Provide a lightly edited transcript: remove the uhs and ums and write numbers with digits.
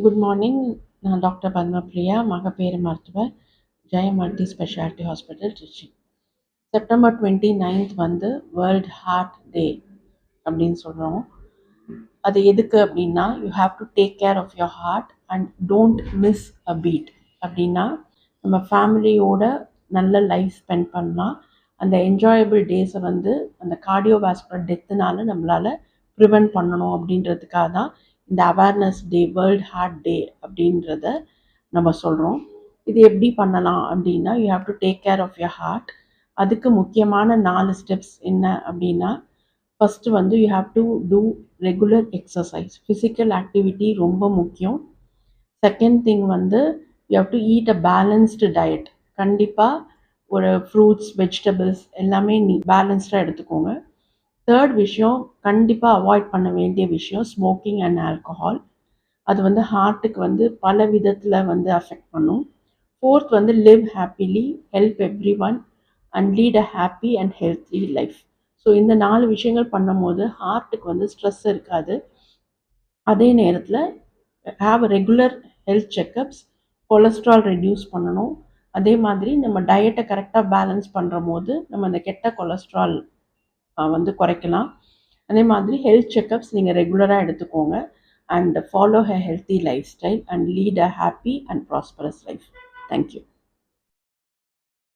Good morning. நான் doctor Padmapriya, மகப்பேறு மருத்துவர், Jayam multi speciality hospital, Trichy. September 29th வந்து வேர்ல்ட் ஹார்ட் டே அப்படின்னு சொல்கிறோம். அது எதுக்கு அப்படின்னா, you have to take care of your heart and don't miss a beat. அப்படின்னா நம்ம ஃபேமிலியோட நல்ல லைஃப் ஸ்பெண்ட் பண்ணலாம். அந்த என்ஜாயபிள் டேஸை வந்து அந்த கார்டியோவாஸ்குலர் டெத்துனால நம்மளால் ப்ரிவெண்ட் பண்ணணும் அப்படின்றதுக்காக தான் இந்த awareness day, world heart day அப்படின்றத நம்ம சொல்கிறோம். இது எப்படி பண்ணலாம் அப்படின்னா, you have to take care of your heart. அதுக்கு முக்கியமான 4 ஸ்டெப்ஸ் என்ன அப்படின்னா, ஃபஸ்ட்டு வந்து you have to do regular exercise. Physical activity ரொம்ப முக்கியம். செகண்ட் திங் வந்து you have to eat a balanced diet. கண்டிப்பாக ஒரு ஃப்ரூட்ஸ், வெஜிடபிள்ஸ் எல்லாமே பேலன்ஸ்டாக எடுத்துக்கோங்க. தேர்ட் விஷயம், கண்டிப்பாக அவாய்ட் பண்ண வேண்டிய விஷயம் ஸ்மோக்கிங் அண்ட் ஆல்கஹால். அது வந்து ஹார்ட்டுக்கு வந்து பல விதத்தில் வந்து அஃபெக்ட் பண்ணும். ஃபோர்த் வந்து live happily, help every one and lead a happy and healthy life. So இந்த 4 விஷயங்கள் பண்ணும்போது ஹார்ட்டுக்கு வந்து ஸ்ட்ரெஸ் இருக்காது. அதே நேரத்தில் have regular health checkups. Cholesterol reduce பண்ணணும். அதே மாதிரி நம்ம டயட்டை கரெக்டாக பேலன்ஸ் பண்ணுற போது நம்ம அந்த கெட்ட கொலஸ்ட்ரால் வந்து குறைக்கலாம். அதே மாதிரி ஹெல்த் செக்கப்ஸ் நீங்கள் ரெகுலராக எடுத்துக்கோங்க. And follow a healthy lifestyle and lead a happy and prosperous life. Thank you.